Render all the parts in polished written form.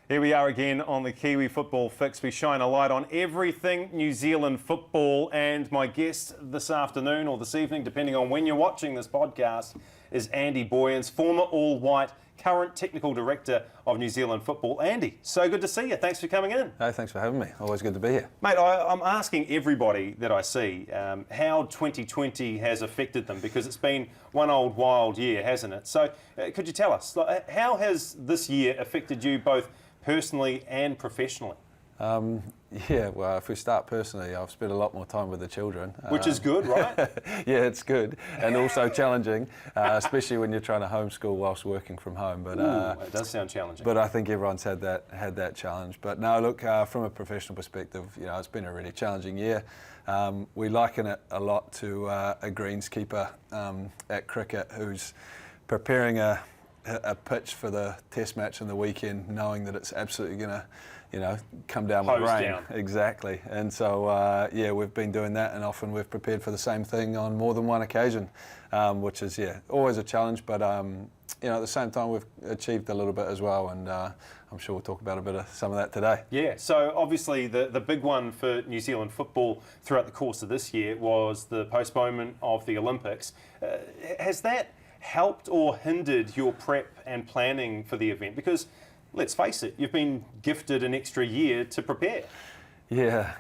Here we are again on the Kiwi Football Fix. We shine a light on everything New Zealand football, and my guest this afternoon or this evening, depending on when you're watching this podcast, is Andy Boyens, former All-White, current Technical Director of New Zealand Football. Andy, so good to see you. Thanks for coming in. Hey, thanks for having me. Always good to be here. Mate, I'm asking everybody that I see how 2020 has affected them, because it's been one old wild year, hasn't it? So could you tell us, how has this year affected you both personally and professionally? Yeah, well, if we start personally, I've spent a lot more time with the children. Which is good, right? Yeah, it's good, and also challenging, especially when you're trying to homeschool whilst working from home. But it does sound challenging. But I think everyone's had that challenge. But no, look, from a professional perspective, it's been a really challenging year. We liken it a lot to a greenskeeper at cricket who's preparing a pitch for the test match in the weekend, knowing that it's absolutely going to, come down with rain. Down. Exactly. And so, yeah, we've been doing that, and often we've prepared for the same thing on more than one occasion, which is, always a challenge. But, at the same time, we've achieved a little bit as well, and I'm sure we'll talk about a bit of some of that today. Yeah, so obviously the big one for New Zealand football throughout the course of this year was the postponement of the Olympics. Has that helped or hindered your prep and planning for the event? Because let's face it, you've been gifted an extra year to prepare. Yeah,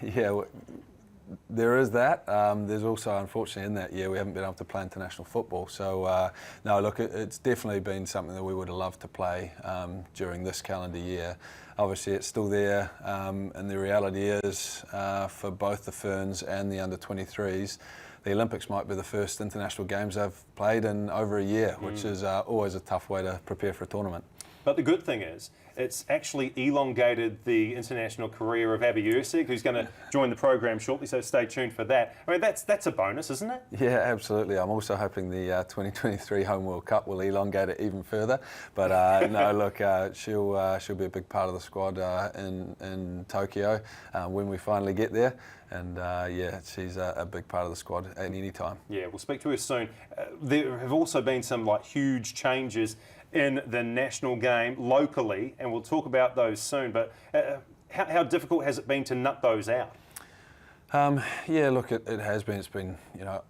there is that. There's also, unfortunately, in that year we haven't been able to play international football. So, no, look, it's definitely been something that we would have loved to play during this calendar year. Obviously, it's still there, and the reality is, for both the Ferns and the under-23s, the Olympics might be the first international games they've played in over a year, which is always a tough way to prepare for a tournament. But the good thing is, it's actually elongated the international career of Abby Erceg, who's going to join the program shortly, so stay tuned for that. I mean, that's a bonus, isn't it? Yeah, absolutely. I'm also hoping the 2023 Home World Cup will elongate it even further. But no, look, she'll be a big part of the squad in Tokyo when we finally get there. And yeah, she's a big part of the squad at any time. Yeah, we'll speak to her soon. There have also been some huge changes in the national game locally, and we'll talk about those soon. But how difficult has it been to nut those out? Yeah, look, it has been. It's been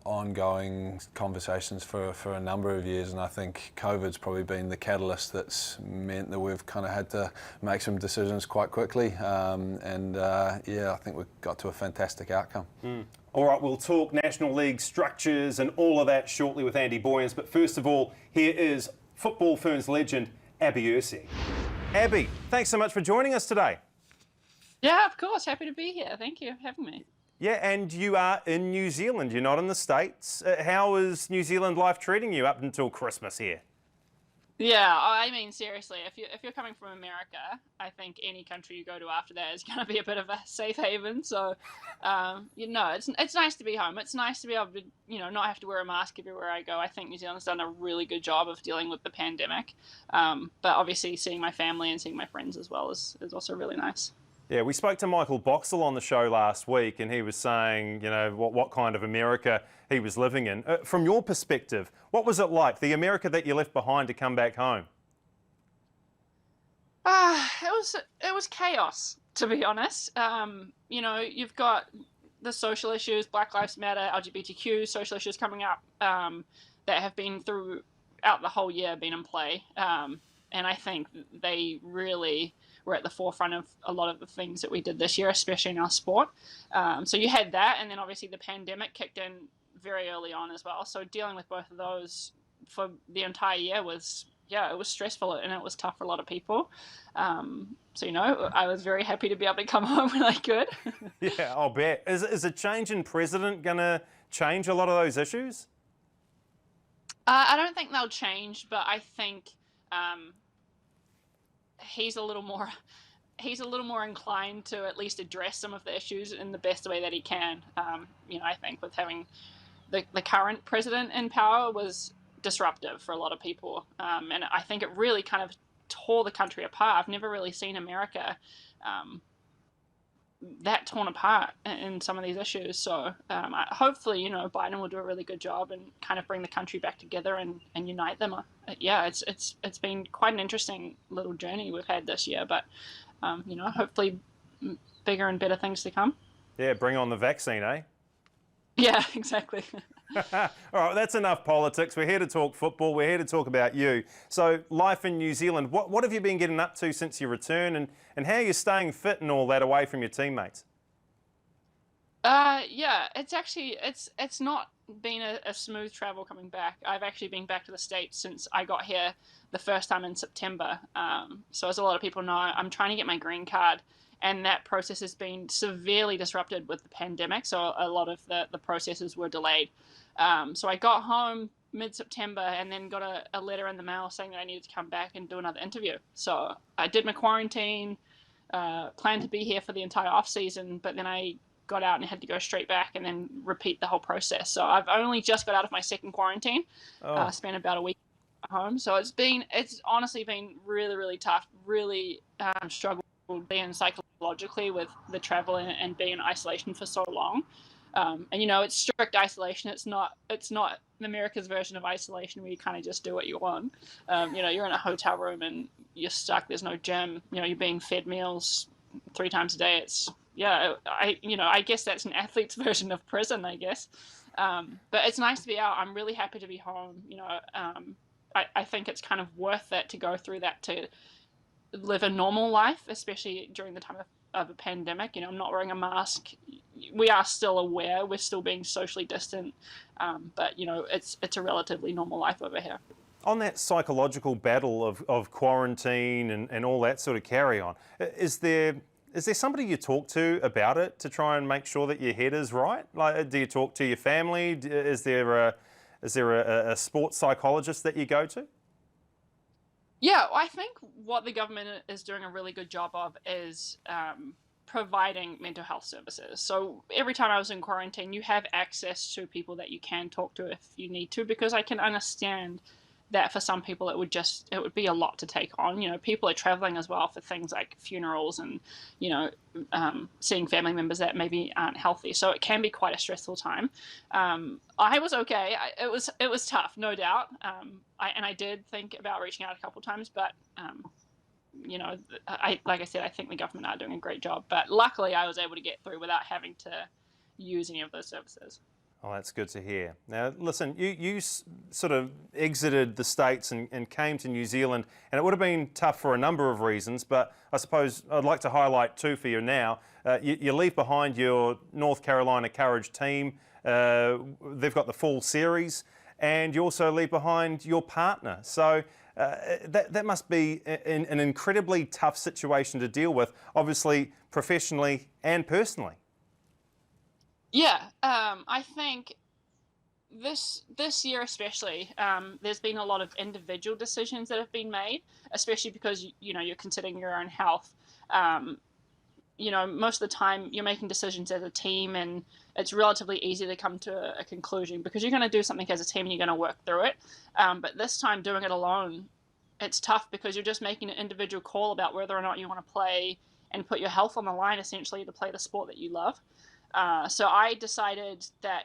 ongoing conversations for a number of years, and I think COVID's probably been the catalyst that's meant that we've kind of had to make some decisions quite quickly. Yeah, I think we've got to a fantastic outcome. All right, we'll talk National League structures and all of that shortly with Andy Boyens. But first of all, here is Football Ferns legend Abby Erceg. Abby, thanks so much for joining us today. Yeah, of course. Happy to be here. Thank you for having me. Yeah, and you are in New Zealand. You're not in the States. How is New Zealand life treating you up until Christmas here? Yeah, I mean, seriously, if you're coming from America, I think any country you go to after that is going to be a bit of a safe haven. So, it's nice to be home. It's nice to be able to, not have to wear a mask everywhere I go. I think New Zealand's done a really good job of dealing with the pandemic. But obviously seeing my family and seeing my friends as well is also really nice. Yeah, we spoke to Michael Boxall on the show last week, and he was saying, what kind of America he was living in. From your perspective, what was it like, the America that you left behind to come back home? It was chaos, to be honest. You've got the social issues, Black Lives Matter, LGBTQ social issues coming up that have been throughout the whole year been in play. And I think they really were at the forefront of a lot of the things that we did this year, especially in our sport. So you had that, and then obviously the pandemic kicked in very early on as well. So dealing with both of those for the entire year it was stressful and it was tough for a lot of people. I was very happy to be able to come home when I could. Yeah, I'll bet. Is a change in president going to change a lot of those issues? I don't think they'll change, but I think he's a little more inclined to at least address some of the issues in the best way that he can. I think with having the current president in power was disruptive for a lot of people. And I think it really kind of tore the country apart. I've never really seen America that torn apart in some of these issues. So hopefully, Biden will do a really good job and kind of bring the country back together and unite them. Yeah, it's been quite an interesting little journey we've had this year, but hopefully bigger and better things to come. Yeah, bring on the vaccine, eh? Yeah, exactly. All right, that's enough politics. We're here to talk football. We're here to talk about you. So, life in New Zealand, what have you been getting up to since your return, and how are you staying fit and all that away from your teammates? Yeah, it's not been a smooth travel coming back. I've actually been back to the States since I got here the first time in September. So as a lot of people know, I'm trying to get my green card, and that process has been severely disrupted with the pandemic. So a lot of the processes were delayed. So I got home mid-September and then got a letter in the mail saying that I needed to come back and do another interview. So I did my quarantine, planned to be here for the entire off season, but then I got out and had to go straight back and then repeat the whole process. So I've only just got out of my second quarantine, spent about a week at home. So it's honestly been really, really tough, really struggled being psychologically with the travel and being in isolation for so long. And it's strict isolation. It's not America's version of isolation where you kind of just do what you want. You're in a hotel room and you're stuck. There's no gym. You're being fed meals 3 times a day. I guess that's an athlete's version of prison, I guess. But it's nice to be out. I'm really happy to be home. I think it's kind of worth it to go through that to live a normal life, especially during the time of a pandemic. I'm not wearing a mask. We are still aware we're still being socially distant, but it's a relatively normal life over here. On that psychological battle of quarantine and all that sort of carry on, is there somebody you talk to about it to try and make sure that your head is right? Like, do you talk to your family? Is there a sports psychologist that you go to? Yeah, I think what the government is doing a really good job of is providing mental health services. So every time I was in quarantine, you have access to people that you can talk to if you need to, because I can understand that for some people it would be a lot to take on. People are traveling as well for things like funerals and seeing family members that maybe aren't healthy, so it can be quite a stressful time. I was okay. It was tough, no doubt. I did think about reaching out a couple times, but like I said, I think the government are doing a great job, but luckily I was able to get through without having to use any of those services. Oh, that's good to hear. Now, listen, you sort of exited the States and came to New Zealand, and it would have been tough for a number of reasons, but I suppose I'd like to highlight 2 for you now. You leave behind your North Carolina Courage team. They've got the full series, and you also leave behind your partner. So that must be an incredibly tough situation to deal with, obviously professionally and personally. Yeah, I think this year especially, there's been a lot of individual decisions that have been made, especially because you're considering your own health. Most of the time you're making decisions as a team, and it's relatively easy to come to a conclusion because you're going to do something as a team and you're going to work through it. But this time doing it alone, it's tough because you're just making an individual call about whether or not you want to play and put your health on the line essentially to play the sport that you love. So I decided that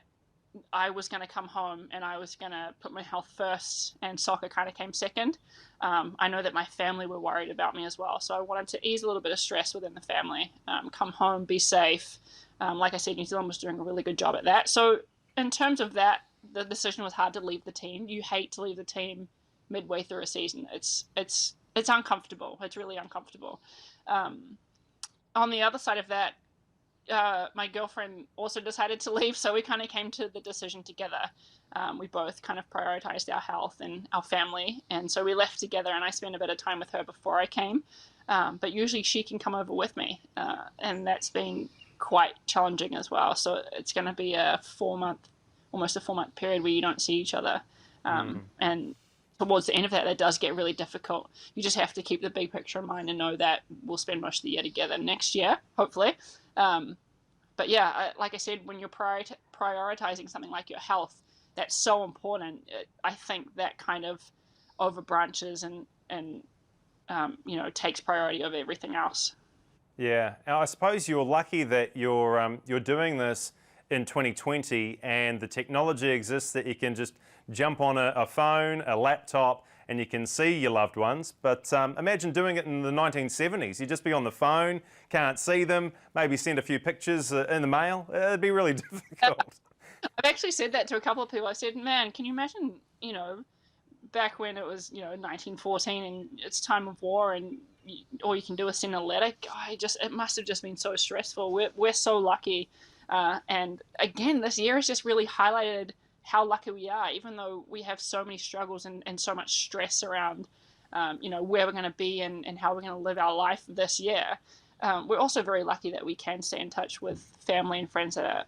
I was going to come home and I was going to put my health first, and soccer kind of came second. I know that my family were worried about me as well, so I wanted to ease a little bit of stress within the family, come home, be safe. Like I said, New Zealand was doing a really good job at that. So in terms of that, the decision was hard to leave the team. You hate to leave the team midway through a season. It's uncomfortable. It's really uncomfortable. On the other side of that, my girlfriend also decided to leave, so we kind of came to the decision together. We both kind of prioritized our health and our family, and so we left together, and I spent a bit of time with her before I came. But usually she can come over with me, and that's been quite challenging as well. So it's going to be almost a 4-month period where you don't see each other. And towards the end of that, that does get really difficult. You just have to keep the big picture in mind and know that we'll spend most of the year together next year, hopefully. But yeah, like I said, when you're prioritizing something like your health, that's so important. I think that kind of overbranches and takes priority over everything else. Yeah, I suppose you're lucky that you're doing this in 2020 and the technology exists that you can just jump on a phone, a laptop, and you can see your loved ones. But imagine doing it in the 1970s. You'd just be on the phone, can't see them, maybe send a few pictures in the mail. It'd be really difficult. I've actually said that to a couple of people. I said, man, can you imagine, back when it was, 1914 and it's time of war and all you can do is send a letter? It must have just been so stressful. We're so lucky. And again, this year has just really highlighted how lucky we are, even though we have so many struggles and so much stress around, where we're going to be and how we're going to live our life this year. We're also very lucky that we can stay in touch with family and friends that are,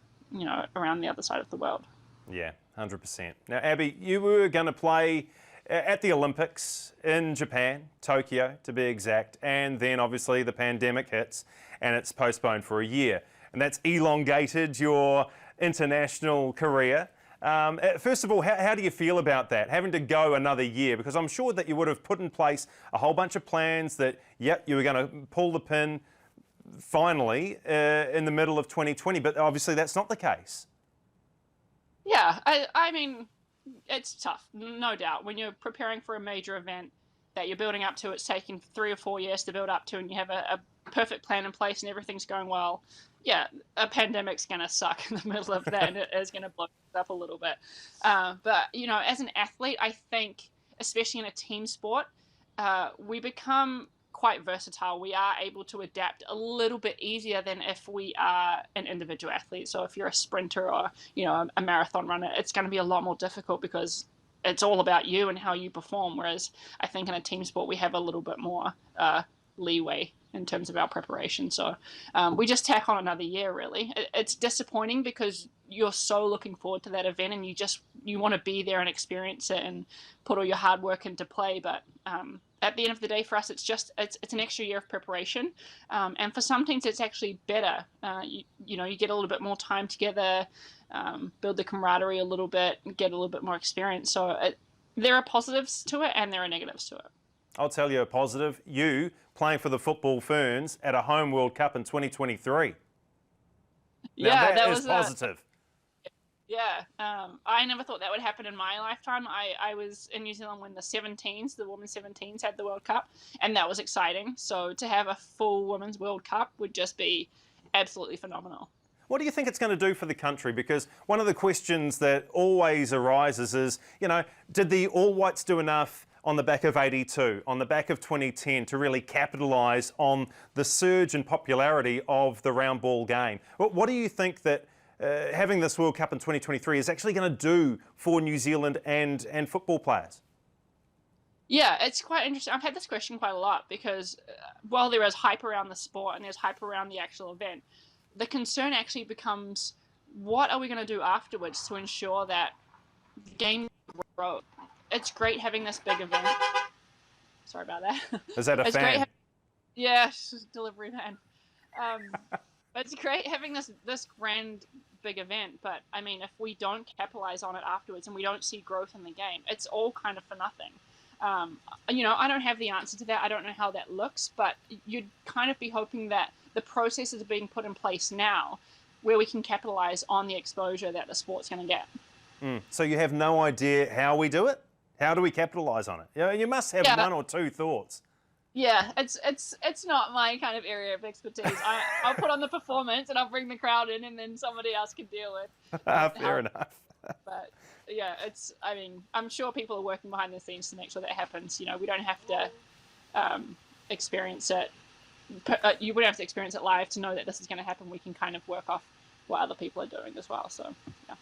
around the other side of the world. Yeah, 100%. Now, Abby, you were going to play at the Olympics in Japan, Tokyo to be exact, and then obviously the pandemic hits and it's postponed for a year. And that's elongated your international career. First of all, how do you feel about that, having to go another year? Because I'm sure that you would have put in place a whole bunch of plans that, yep, you were going to pull the pin finally in the middle of 2020, but obviously that's not the case. Yeah, I mean, it's tough, no doubt. When you're preparing for a major event that you're building up to, it's taken 3 or 4 years to build up to, and you have a perfect plan in place and everything's going well. Yeah, a pandemic's going to suck in the middle of that and it is going to blow it up a little bit. But, as an athlete, I think, especially in a team sport, we become quite versatile. We are able to adapt a little bit easier than if we are an individual athlete. So if you're a sprinter or, a marathon runner, it's going to be a lot more difficult because it's all about you and how you perform. Whereas I think in a team sport, we have a little bit more leeway in terms of our preparation. So we just tack on another year, really. It's disappointing because you're so looking forward to that event and you want to be there and experience it and put all your hard work into play. But at the end of the day, for us, it's an extra year of preparation. And for some teams, it's actually better. You get a little bit more time together, build the camaraderie a little bit, get a little bit more experience. So there are positives to it and there are negatives to it. I'll tell you a positive. You playing for the Football Ferns at a home World Cup in 2023. Yeah, that is positive. Yeah, I never thought that would happen in my lifetime. I was in New Zealand when the women's 17s had the World Cup, and that was exciting. So to have a full women's World Cup would just be absolutely phenomenal. What do you think it's going to do for the country? Because one of the questions that always arises is, did the All Whites do enough on the back of 82, on the back of 2010 to really capitalise on the surge in popularity of the round ball game? What do you think that having this World Cup in 2023 is actually going to do for New Zealand and football players? Yeah, it's quite interesting. I've had this question quite a lot because while there is hype around the sport and there's hype around the actual event, the concern actually becomes, what are we going to do afterwards to ensure that the game grows? It's great having this big event. Sorry about that. Is that a it's fan? Yeah, delivery man. It's great having this grand big event, but I mean, if we don't capitalize on it afterwards and we don't see growth in the game, it's all kind of for nothing. I don't have the answer to that. I don't know how that looks, but you'd kind of be hoping that the processes are being put in place now where we can capitalize on the exposure that the sport's going to get. So you have no idea how we do it? How do we capitalise on it? You must have one or two thoughts. Yeah, it's not my kind of area of expertise. I'll put on the performance and I'll bring the crowd in, and then somebody else can deal with. Fair enough. But yeah, I'm sure people are working behind the scenes to make sure that happens. We don't have to experience it. You wouldn't have to experience it live to know that this is going to happen. We can kind of work off what other people are doing as well. So yeah.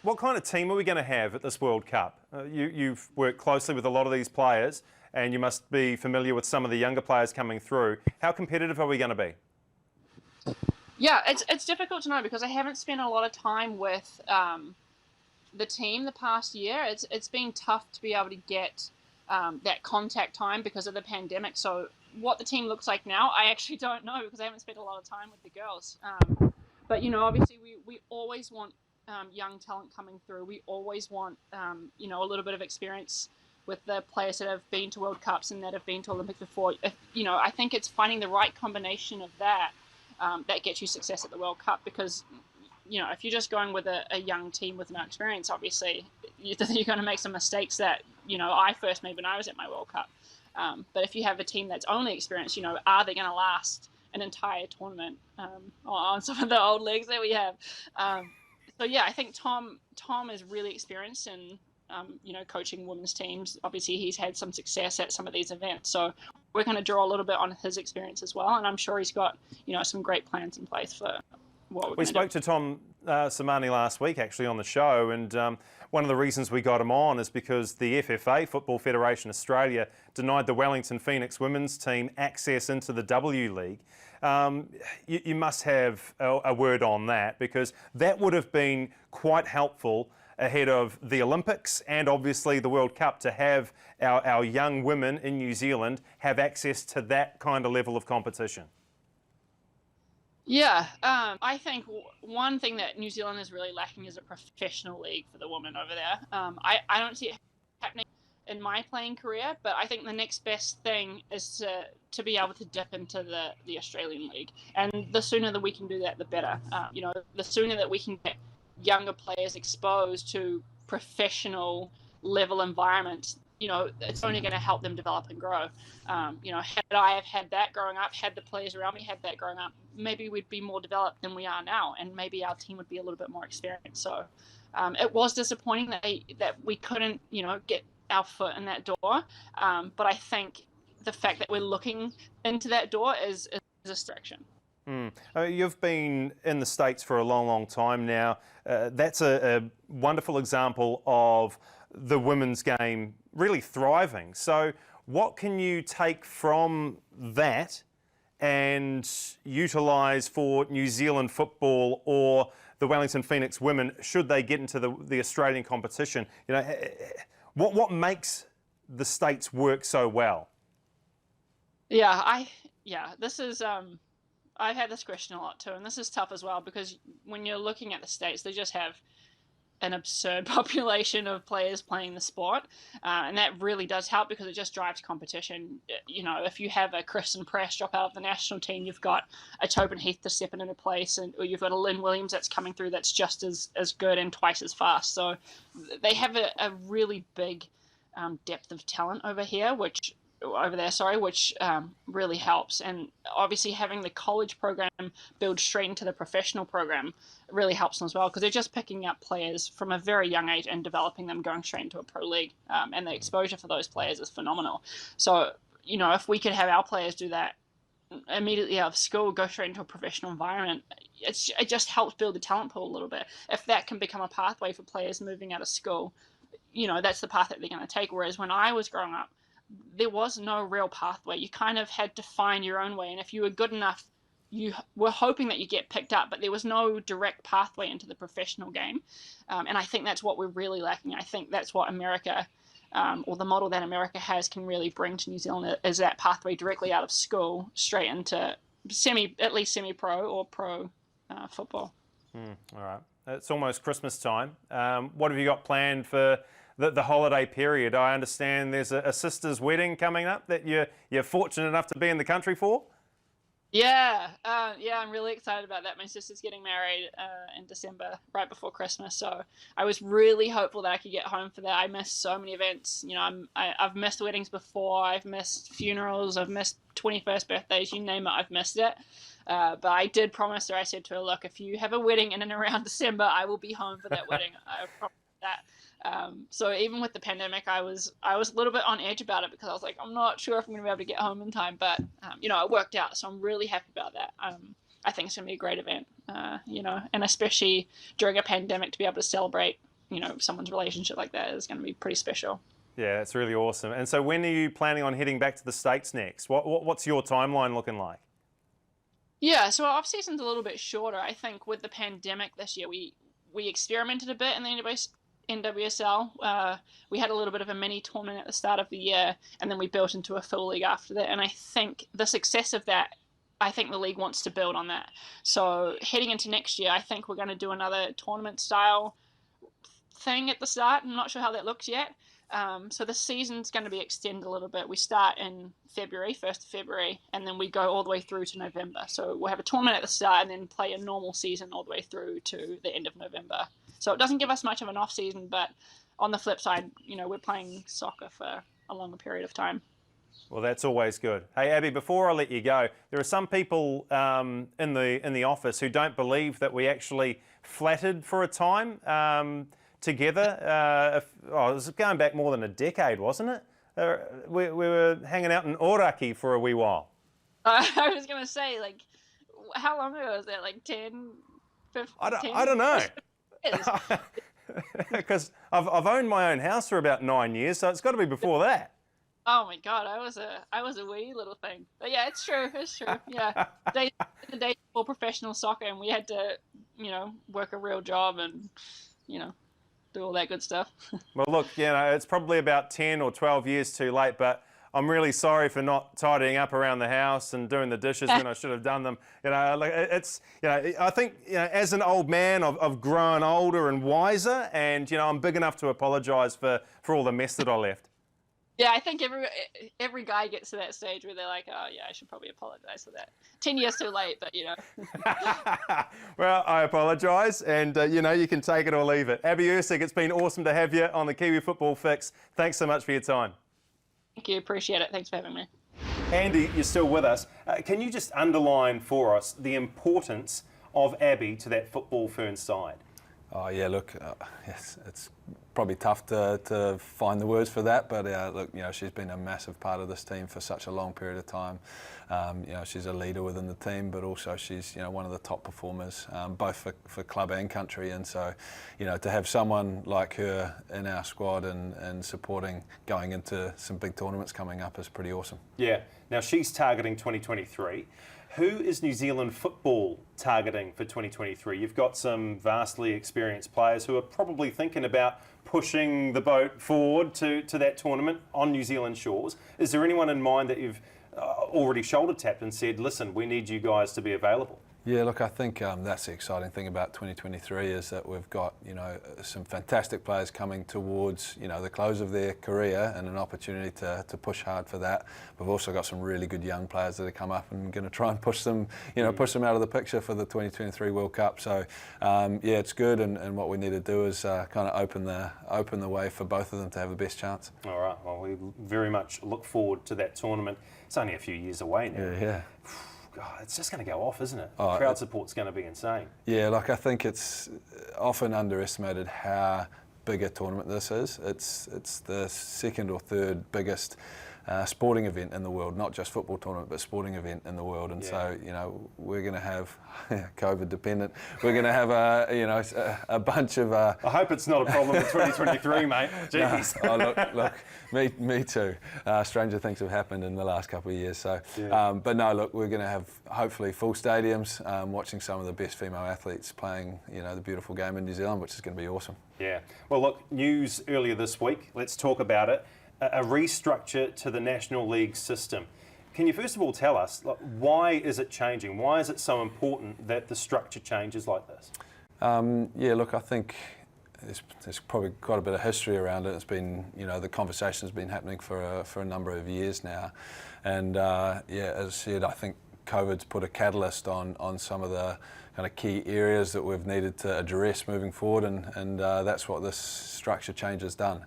What kind of team are we going to have at this World Cup? You've worked closely with a lot of these players, and you must be familiar with some of the younger players coming through. How competitive are we going to be? Yeah, it's difficult to know because I haven't spent a lot of time with the team the past year. It's been tough to be able to get that contact time because of the pandemic. So what the team looks like now, I actually don't know because I haven't spent a lot of time with the girls. But obviously we always want young talent coming through. We always want a little bit of experience with the players that have been to World Cups and that have been to Olympics before. I think it's finding the right combination of that that gets you success at the World Cup, because if you're just going with a young team with no experience, obviously you're going to make some mistakes that I first made when I was at my World Cup. But if you have a team that's only experienced, are they going to last an entire tournament on some of the old leagues that we have? So yeah, I think Tom is really experienced in coaching women's teams. Obviously, he's had some success at some of these events, so we're going to draw a little bit on his experience as well. And I'm sure he's got some great plans in place for what we spoke to Tom Samani last week actually on the show, and one of the reasons we got him on is because the FFA, Football Federation Australia, denied the Wellington Phoenix women's team access into the W League. You must have a word on that, because that would have been quite helpful ahead of the Olympics and obviously the World Cup, to have our young women in New Zealand have access to that kind of level of competition. Yeah, I think one thing that New Zealand is really lacking is a professional league for the women over there. I don't see it happening in my playing career, but I think the next best thing is to be able to dip into the Australian league. And the sooner that we can do that, the better. The sooner that we can get younger players exposed to professional level environments, it's only going to help them develop and grow. Had I have had that growing up, had the players around me had that growing up, maybe we'd be more developed than we are now, and maybe our team would be a little bit more experienced. So it was disappointing that we couldn't, get our foot in that door. But I think the fact that we're looking into that door is a distraction. You've been in the States for a long, long time now. That's a wonderful example of the women's game really thriving. So what can you take from that and utilise for New Zealand football or the Wellington Phoenix women, should they get into the Australian competition? What makes the States work so well? This is I've had this question a lot too, and this is tough as well, because when you're looking at the States, they just have an absurd population of players playing the sport, and that really does help, because it just drives competition. If you have a Kristen Press drop out of the national team, you've got a Tobin Heath to step into place, or you've got a Lynn Williams that's coming through that's just as good and twice as fast. So they have a really big depth of talent over there, which really helps. And obviously having the college program build straight into the professional program really helps them as well, because they're just picking up players from a very young age and developing them going straight into a pro league. And the exposure for those players is phenomenal. So, if we could have our players do that immediately out of school, go straight into a professional environment, it just helps build the talent pool a little bit. If that can become a pathway for players moving out of school, that's the path that they're going to take. Whereas when I was growing up, there was no real pathway. You kind of had to find your own way, and if you were good enough, you were hoping that you get picked up, but there was no direct pathway into the professional game. And I think that's what we're really lacking. I think that's what America, or the model that America has, can really bring to New Zealand, is that pathway directly out of school straight into at least semi-pro or pro football. All right. It's almost Christmas time. What have you got planned for the holiday period? I understand there's a sister's wedding coming up that you're fortunate enough to be in the country for. Yeah, I'm really excited about that. My sister's getting married in December, right before Christmas. So I was really hopeful that I could get home for that. I missed so many events. I've missed weddings before. I've missed funerals. I've missed 21st birthdays. You name it, I've missed it. But I did promise her. I said to her, "Look, if you have a wedding in and around December, I will be home for that wedding." I promised that. So even with the pandemic, I was a little bit on edge about it, because I was like, I'm not sure if I'm going to be able to get home in time, but it worked out, so I'm really happy about that. I think it's going to be a great event, and especially during a pandemic, to be able to celebrate, someone's relationship like that is going to be pretty special. Yeah, it's really awesome. And so when are you planning on heading back to the States next? What's your timeline looking like? Yeah, so our off season's a little bit shorter. I think with the pandemic this year, we experimented a bit in the NWSL. We had a little bit of a mini tournament at the start of the year, and then we built into a full league after that. And I think the success of that, I think the league wants to build on that. So heading into next year, I think we're going to do another tournament style thing at the start. I'm not sure how that looks yet. So the season's going to be extended a little bit. We start in February, 1st of February, and then we go all the way through to November. So we'll have a tournament at the start and then play a normal season all the way through to the end of November. So it doesn't give us much of an off season, but on the flip side, we're playing soccer for a longer period of time. Well, that's always good. Hey, Abby, before I let you go, there are some people in the office who don't believe that we actually flattered for a time together. It was going back more than a decade, wasn't it? We were hanging out in Oraki for a wee while. I was going to say, like, how long ago was that? Like 10, 15? I don't know. Because I've owned my own house for about 9 years, so it's got to be before that. Oh my God, I was a wee little thing. But yeah, it's true. Yeah, the day before professional soccer, and we had to, work a real job and, do all that good stuff. Well, look, it's probably about 10 or 12 years too late, but I'm really sorry for not tidying up around the house and doing the dishes when I should have done them. I think, as an old man, I've grown older and wiser, and, I'm big enough to apologise for all the mess that I left. Yeah, I think every guy gets to that stage where they're like, oh yeah, I should probably apologise for that. 10 years too late, but Well, I apologise, and you can take it or leave it. Abby Erceg, it's been awesome to have you on the Kiwi Football Fix. Thanks so much for your time. Thank you, appreciate it. Thanks for having me. Andy, you're still with us. Can you just underline for us the importance of Abby to that Football Ferns side? Oh yeah, look, yes, it's probably tough to find the words for that, but look, she's been a massive part of this team for such a long period of time. She's a leader within the team, but also she's one of the top performers, both for club and country. And so, to have someone like her in our squad and supporting going into some big tournaments coming up is pretty awesome. Yeah. Now she's targeting 2023. Who is New Zealand football targeting for 2023? You've got some vastly experienced players who are probably thinking about pushing the boat forward to that tournament on New Zealand shores. Is there anyone in mind that you've already shoulder tapped and said, listen, we need you guys to be available? Yeah, look, I think that's the exciting thing about 2023 is that we've got, some fantastic players coming towards, the close of their career and an opportunity to push hard for that. We've also got some really good young players that have come up and going to try and push them, push them out of the picture for the 2023 World Cup. So, it's good, and what we need to do is kind of open the way for both of them to have the best chance. All right, well, we very much look forward to that tournament. It's only a few years away now. Yeah. God, it's just going to go off, isn't it? Crowd support's going to be insane. Yeah, I think it's often underestimated how big a tournament this is. It's the second or third biggest sporting event in the world, not just football tournament, but sporting event in the world. And so, we're going to have COVID dependent. We're going to have a bunch of. I hope it's not a problem in 2023, mate. Jeez. No, look, me too. Stranger things have happened in the last couple of years. So, but no, look, we're going to have hopefully full stadiums, watching some of the best female athletes playing, the beautiful game in New Zealand, which is going to be awesome. Yeah. Well, look, news earlier this week. Let's talk about it. A restructure to the National League system. Can you first of all tell us, why is it changing? Why is it so important that the structure changes like this? Look, I think there's probably quite a bit of history around it. It's been, the conversation's been happening for a number of years now. And as I said, I think COVID's put a catalyst on some of the kind of key areas that we've needed to address moving forward, and that's what this structure change has done.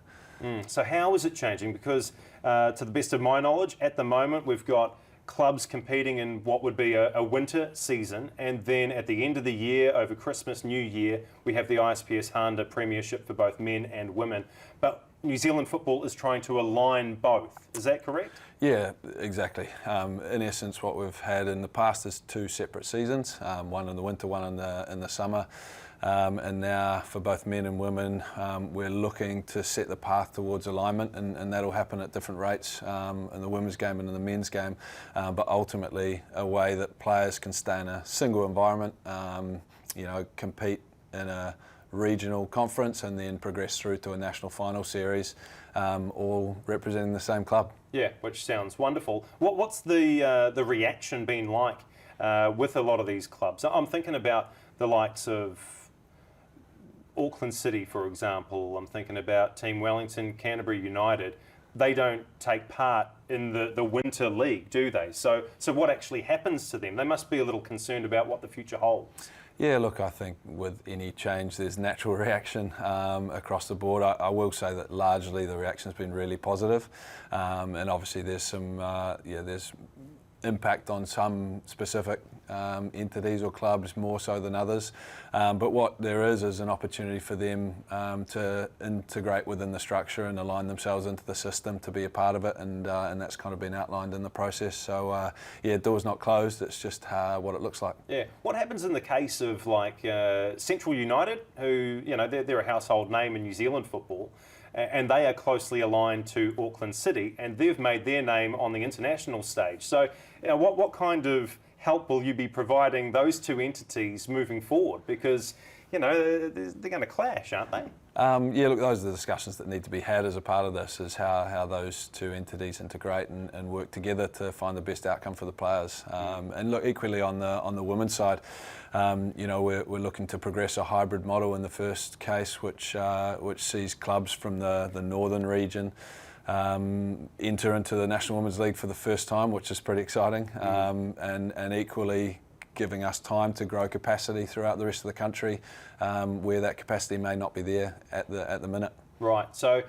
So how is it changing? Because to the best of my knowledge, at the moment we've got clubs competing in what would be a winter season, and then at the end of the year, over Christmas, New Year, we have the ISPS Handa Premiership for both men and women. But New Zealand football is trying to align both. Is that correct? Yeah, exactly. In essence, what we've had in the past is two separate seasons, one in the winter, one in the summer. And now for both men and women, we're looking to set the path towards alignment, and that'll happen at different rates in the women's game and in the men's game, but ultimately a way that players can stay in a single environment, compete in a regional conference and then progress through to a national final series, all representing the same club. Yeah, which sounds wonderful. What's the reaction been like with a lot of these clubs? I'm thinking about the likes of Auckland City, for example, I'm thinking about Team Wellington, Canterbury United. They don't take part in the winter league, do they? So what actually happens to them? They must be a little concerned about what the future holds. Yeah, look, I think with any change, there's natural reaction across the board. I will say that largely the reaction's been really positive, and obviously there's some there's impact on some specific entities or clubs more so than others. But what there is an opportunity for them to integrate within the structure and align themselves into the system to be a part of it, and that's kind of been outlined in the process. So yeah, door's not closed. It's just what it looks like. Yeah. What happens in the case of like Central United, who they're a household name in New Zealand football, and they are closely aligned to Auckland City, and they've made their name on the international stage. So what kind of help will you be providing those two entities moving forward? Because they're going to clash, aren't they? Yeah, look, those are the discussions that need to be had as a part of this, is how those two entities integrate and work together to find the best outcome for the players. And look, equally on the women's side, we're looking to progress a hybrid model in the first case, which sees clubs from the northern region enter into the National Women's League for the first time, which is pretty exciting, and equally giving us time to grow capacity throughout the rest of the country, where that capacity may not be there at the minute. Right. So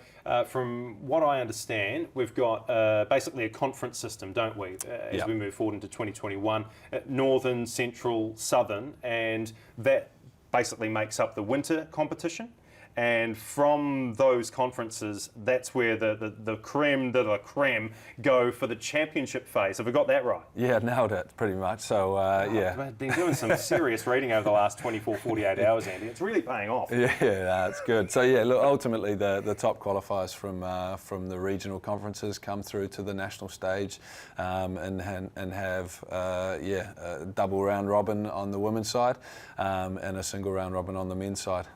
from what I understand, we've got basically a conference system, don't we, as we move forward into 2021, Northern, Central, Southern, and that basically makes up the winter competition. And from those conferences, that's where the creme de la creme go for the championship phase. Have we got that right? Yeah, nailed it, pretty much. So, yeah. I've been doing some serious reading over the last 24, 48 hours, Andy. It's really paying off. Yeah, that's good. So, yeah, look, ultimately the top qualifiers from the regional conferences come through to the national stage and have, a double round robin on the women's side and a single round robin on the men's side.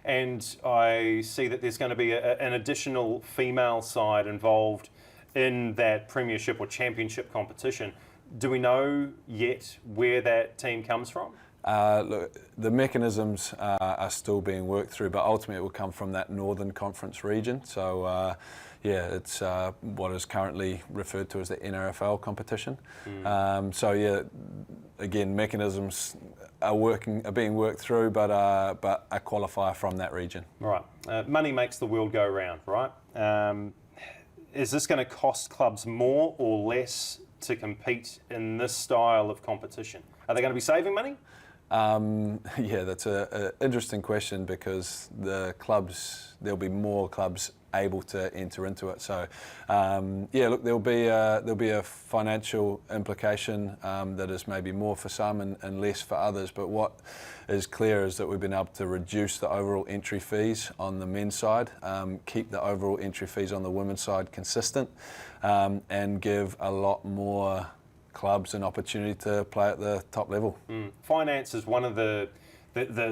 And I see that there's going to be an additional female side involved in that premiership or championship competition. Do we know yet where that team comes from? Look, the mechanisms are still being worked through, but ultimately it will come from that Northern Conference region. So, it's what is currently referred to as the NRFL competition. So, yeah, again, mechanisms are being worked through, but a qualifier from that region. Right. Money makes the world go round, right? Is this going to cost clubs more or less to compete in this style of competition? Are they going to be saving money? Yeah, that's an interesting question, because there'll be more clubs able to enter into it. So, look, there'll be a financial implication that is maybe more for some and less for others. But what is clear is that we've been able to reduce the overall entry fees on the men's side, keep the overall entry fees on the women's side consistent, and give a lot more clubs an opportunity to play at the top level. Finance is one of the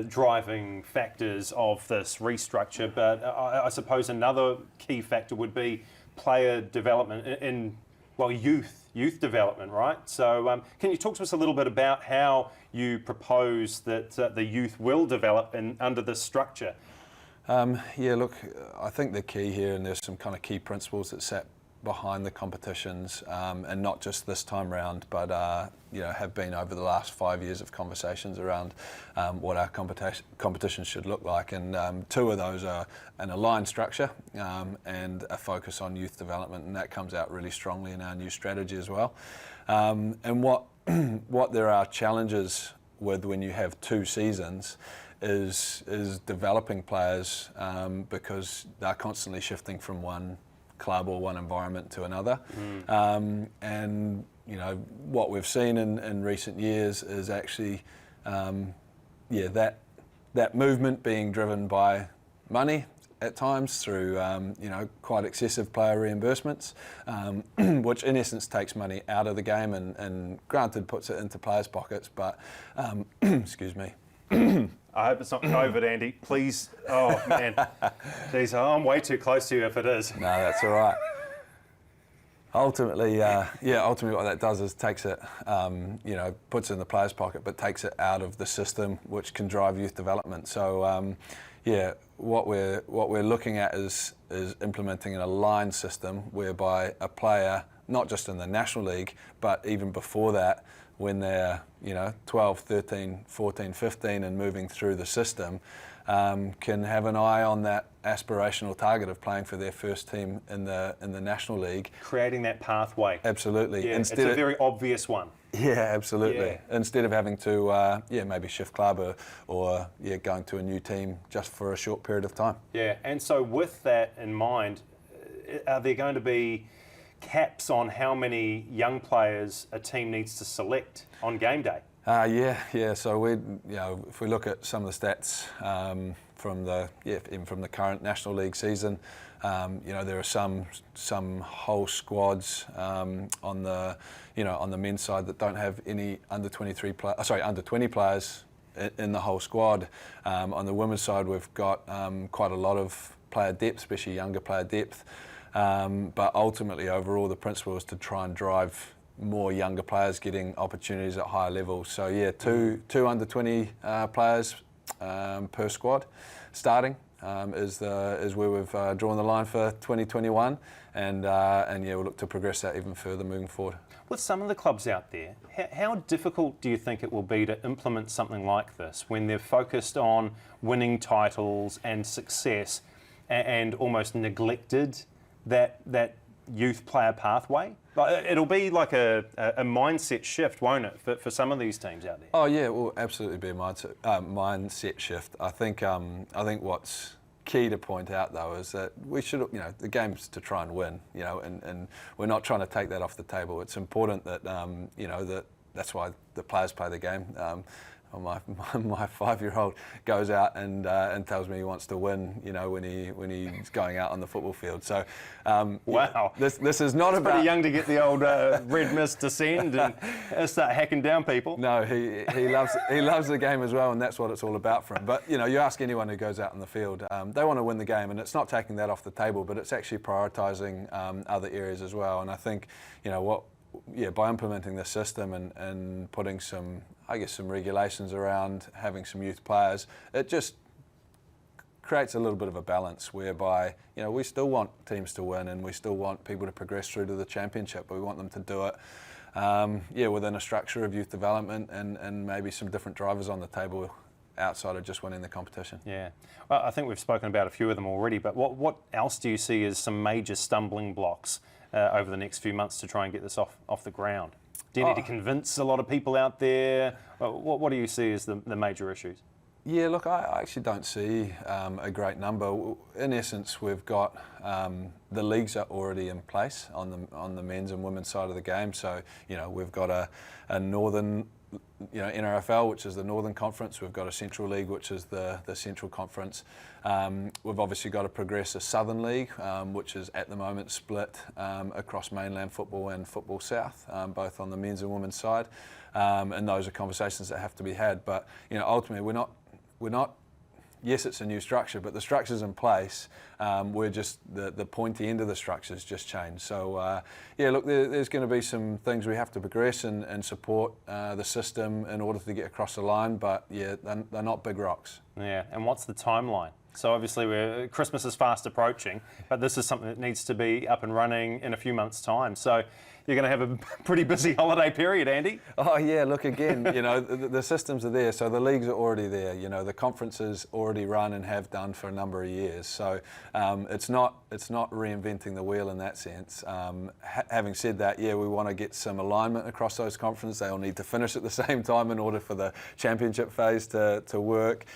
driving factors of this restructure, but I suppose another key factor would be player development in youth development, right? So can you talk to us a little bit about how you propose that the youth will develop under this structure? Yeah, look, I think the key here, and there's some kind of key principles that sat behind the competitions, and not just this time round, but have been over the last 5 years of conversations around what our competition should look like. And two of those are an aligned structure and a focus on youth development, and that comes out really strongly in our new strategy as well. And what there are challenges with when you have 2 seasons is developing players, because they're constantly shifting from one club or one environment to another. And what we've seen in recent years is actually that movement being driven by money at times through quite excessive player reimbursements, which in essence takes money out of the game and granted puts it into players' pockets, but excuse me. I hope it's not COVID, Andy. Please. Oh, man. Jeez, I'm way too close to you if it is. No, that's all right. Ultimately what that does is takes it, puts it in the player's pocket, but takes it out of the system, which can drive youth development. So, Yeah, what we're looking at is implementing an aligned system whereby a player, not just in the National League, but even before that, when they're 12, 13, 14, 15 and moving through the system, can have an eye on that aspirational target of playing for their first team in the National League. Creating that pathway. Absolutely. Yeah, it's a very obvious one. Yeah, absolutely. Yeah. Instead of having to, maybe shift club or going to a new team just for a short period of time. Yeah, and so with that in mind, are there going to be caps on how many young players a team needs to select on game day? Yeah. So if we look at some of the stats even from the current National League season, there are some whole squads on the men's side that don't have any under 20 players in the whole squad. On the women's side, we've got quite a lot of player depth, especially younger player depth. But ultimately, overall, the principle is to try and drive more younger players getting opportunities at higher levels. So two under 20 players per squad starting is where we've drawn the line for 2021, and we'll look to progress that even further moving forward. With some of the clubs out there, how difficult do you think it will be to implement something like this when they're focused on winning titles and success and almost neglected that youth player pathway? It'll be like a mindset shift, won't it, for some of these teams out there? Oh yeah, it will absolutely be a mindset shift. I think what's key to point out though is that we should, the game's to try and win, and we're not trying to take that off the table. It's important that that's why the players play the game. My 5-year-old goes out and tells me he wants to win, when he's going out on the football field. So, wow, this is not about pretty young to get the old red mist descend and start hacking down people. No, he loves the game as well, and that's what it's all about for him. But you ask anyone who goes out in the field, they want to win the game, and it's not taking that off the table, but it's actually prioritising other areas as well. And I think by implementing this system and putting some regulations around having some youth players, it just creates a little bit of a balance whereby, we still want teams to win and we still want people to progress through to the championship, but we want them to do it, within a structure of youth development and maybe some different drivers on the table outside of just winning the competition. Yeah. Well, I think we've spoken about a few of them already, but what else do you see as some major stumbling blocks over the next few months to try and get this off the ground? Do you need to convince a lot of people out there? What do you see as the major issues? Yeah, look, I actually don't see a great number. In essence, we've got the leagues are already in place on the men's and women's side of the game. So, we've got a northern, NRFL, which is the Northern Conference. We've got a Central League, which is the Central Conference. We've obviously got to progress a Southern League, which is at the moment split across mainland football and Football South, both on the men's and women's side. And those are conversations that have to be had. But ultimately, we're not. Yes, it's a new structure, but the structure's in place. We're just the pointy end of the structure's just changed. So look, there's going to be some things we have to progress and support the system in order to get across the line. But they're not big rocks. Yeah, and what's the timeline? So obviously Christmas is fast approaching, but this is something that needs to be up and running in a few months' time. So you're going to have a pretty busy holiday period, Andy. Oh yeah, look again, the systems are there, so the leagues are already there. The conferences already run and have done for a number of years. So it's not reinventing the wheel in that sense. Having said that, we want to get some alignment across those conferences. They all need to finish at the same time in order for the championship phase to work.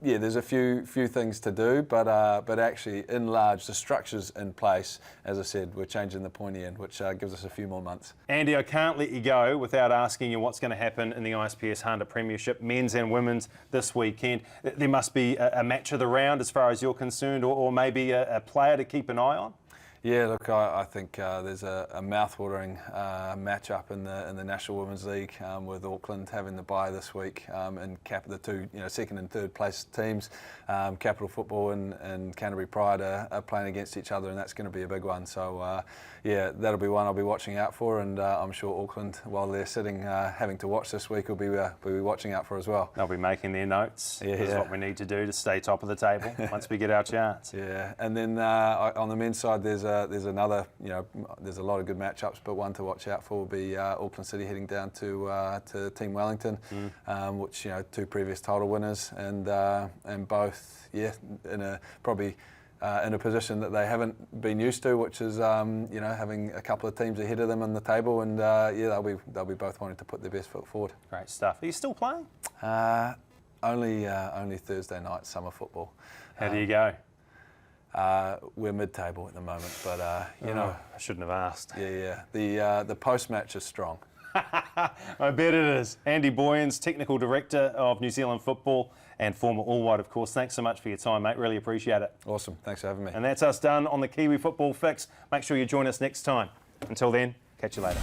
There's a few things to do, but actually, in large, the structure's in place. As I said, we're changing the pointy end, which gives us a few more months. Andy, I can't let you go without asking you what's going to happen in the ISPS Hunter Premiership, men's and women's, this weekend. There must be a match of the round as far as you're concerned, or maybe a player to keep an eye on? Yeah, look, I think there's a mouth-watering match-up in the National Women's League with Auckland having the bye this week, and the two second and third place teams, Capital Football and Canterbury Pride are playing against each other, and that's going to be a big one. So yeah, that'll be one I'll be watching out for, and I'm sure Auckland, while they're sitting having to watch this week, will be watching out for as well. They'll be making their notes. Yeah, This is what we need to do to stay top of the table once we get our chance. Yeah, and then on the men's side, there's another, there's a lot of good matchups, but one to watch out for will be Auckland City heading down to Team Wellington, which two previous title winners, and both probably in a position that they haven't been used to, which is having a couple of teams ahead of them on the table, and they'll be both wanting to put their best foot forward. Great stuff. Are you still playing? Only Thursday night summer football. How do you go? We're mid-table at the moment, but I shouldn't have asked. Yeah. The post-match is strong. I bet it is. Andy Boyens, Technical Director of New Zealand Football and former All White, of course. Thanks so much for your time, mate. Really appreciate it. Awesome. Thanks for having me. And that's us done on the Kiwi Football Fix. Make sure you join us next time. Until then, catch you later.